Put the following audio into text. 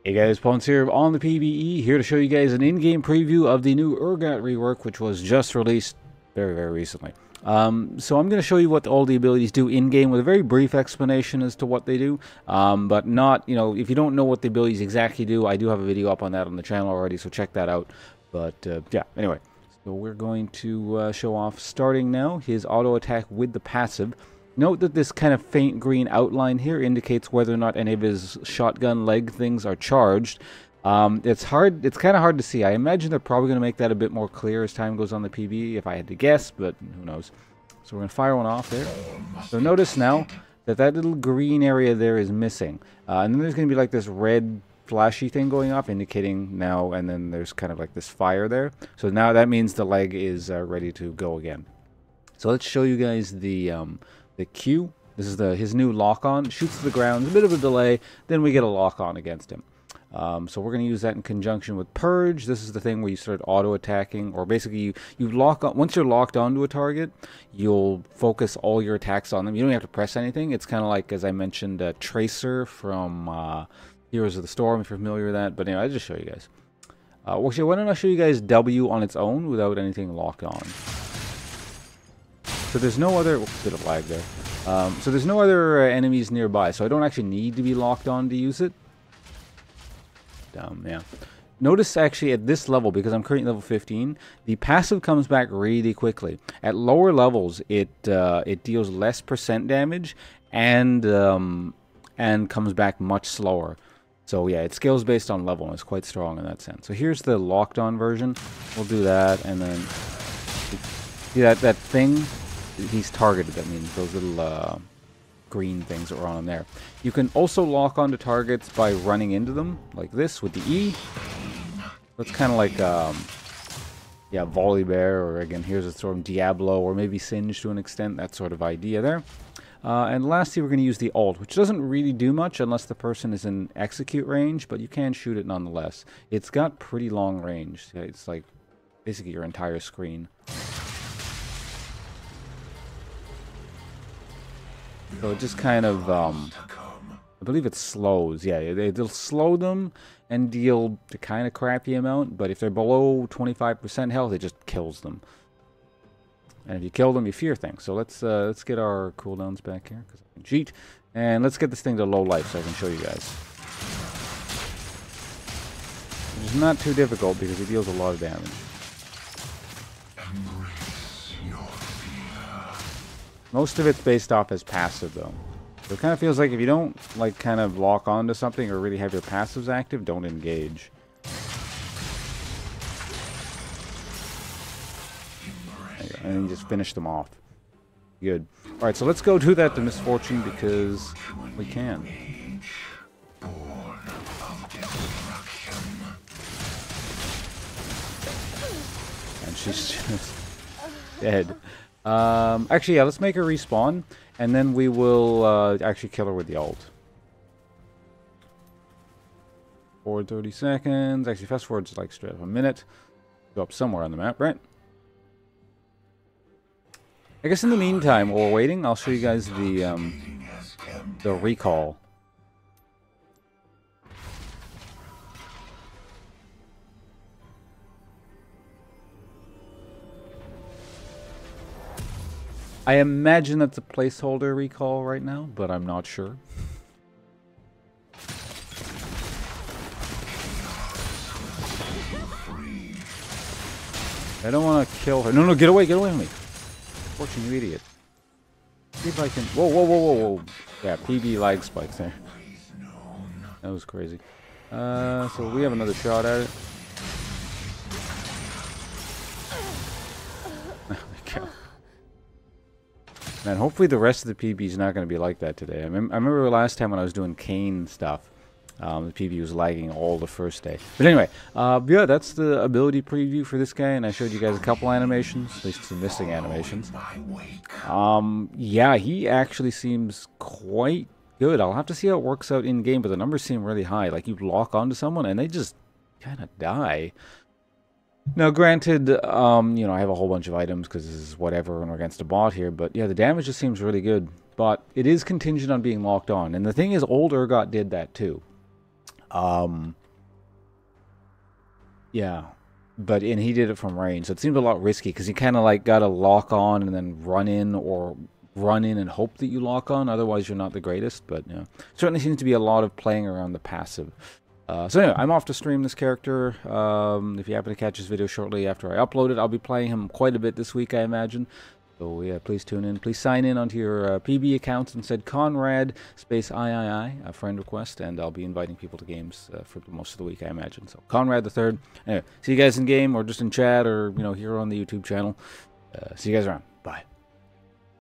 Hey guys, Ponce here on the PBE, here to show you guys an in-game preview of the new Urgot Rework, which was just released very recently. So I'm going to show you what all the abilities do in-game with a very brief explanation as to what they do, but not, if you don't know what the abilities exactly do, I do have a video up on that on the channel already, so check that out. But yeah, anyway, so we're going to show off, starting now, his auto attack with the passive. Note that this kind of faint green outline here indicates whether or not any of his shotgun leg things are charged. It's kind of hard to see. I imagine they're probably going to make that a bit more clear as time goes on the PB, if I had to guess, but who knows. So we're going to fire one off there. So notice now that that little green area there is missing. And then there's going to be like this red flashy thing going off, indicating now, and then there's kind of like this fire there. So now that means the leg is ready to go again. So let's show you guys the Q. This is his new lock-on. Shoots to the ground. A bit of a delay. Then we get a lock-on against him. So we're going to use that in conjunction with Purge. This is the thing where you start auto-attacking. Or basically, you lock on. Once you're locked onto a target, you'll focus all your attacks on them. You don't have to press anything. It's kind of like, as I mentioned, Tracer from Heroes of the Storm, if you're familiar with that. But anyway, I'll just show you guys. Actually, why don't I show you guys W on its own without anything locked on. So there's no other bit of lag there. So there's no other enemies nearby, so I don't actually need to be locked on to use it. Yeah. Notice actually at this level, because I'm currently level 15, the passive comes back really quickly. At lower levels, it deals less % damage and comes back much slower. So yeah, it scales based on level, and it's quite strong in that sense. So here's the locked on version. We'll do that, and then see that thing. He's targeted, that means those little green things that were on him there. You can also lock onto targets by running into them, like this, with the E. That's kind of like, yeah, Volley Bear, or again, here's a sort of Diablo, or maybe Singe to an extent, that sort of idea there. And lastly, we're going to use the Alt, which doesn't really do much unless the person is in execute range, but you can shoot it nonetheless. It's got pretty long range. It's like basically your entire screen. So it just kind of, I believe it slows. Yeah, it'll slow them and deal the kind of crappy amount, but if they're below 25% health, it just kills them. And if you kill them, you fear things. So let's get our cooldowns back here, because I can cheat. And let's get this thing to low life so I can show you guys. It's not too difficult because it deals a lot of damage. Most of it's based off as passive, though. So it kind of feels like if you don't, like, kind of lock onto something or really have your passives active, don't engage. There you go. And then you just finish them off. Good. Alright, so let's go do that to Misfortune because we can. And she's just dead. Actually, yeah, let's make her respawn, and then we will actually kill her with the ult. Forward 30 seconds. Actually, fast forward's like straight up a minute. Go up somewhere on the map, right? I guess in the meantime, while we're waiting, I'll show you guys the recall. I imagine that's a placeholder recall right now, but I'm not sure. I don't want to kill her. No, get away from me. Fortune, you idiot. See if I can... Whoa. Yeah, PB lag spikes there. That was crazy. So we have another shot at it. There we go. Man, hopefully the rest of the PB is not going to be like that today. I remember last time when I was doing Kane stuff, the PB was lagging all the first day. But anyway, yeah, that's the ability preview for this guy, and I showed you guys a couple animations, at least some missing animations. Yeah, he actually seems quite good. I'll have to see how it works out in-game, but the numbers seem really high. Like, you lock onto someone, and they just kind of die. Now, granted, I have a whole bunch of items because this is whatever and we're against a bot here, but yeah, the damage just seems really good. But it is contingent on being locked on. And the thing is, old Urgot did that too. Yeah. And he did it from range, so it seemed a lot risky because he kind of like got to lock on and then run in, or run in and hope that you lock on. Otherwise, you're not the greatest. But yeah, certainly seems to be a lot of playing around the passive. So anyway, I'm off to stream this character. If you happen to catch this video shortly after I upload it, I'll be playing him quite a bit this week, I imagine. So yeah, please tune in. Please sign in onto your PB accounts and said Conrad space III, a friend request, and I'll be inviting people to games for most of the week, I imagine. So Conrad the Third. Anyway, see you guys in game, or just in chat, or here on the YouTube channel. See you guys around. Bye.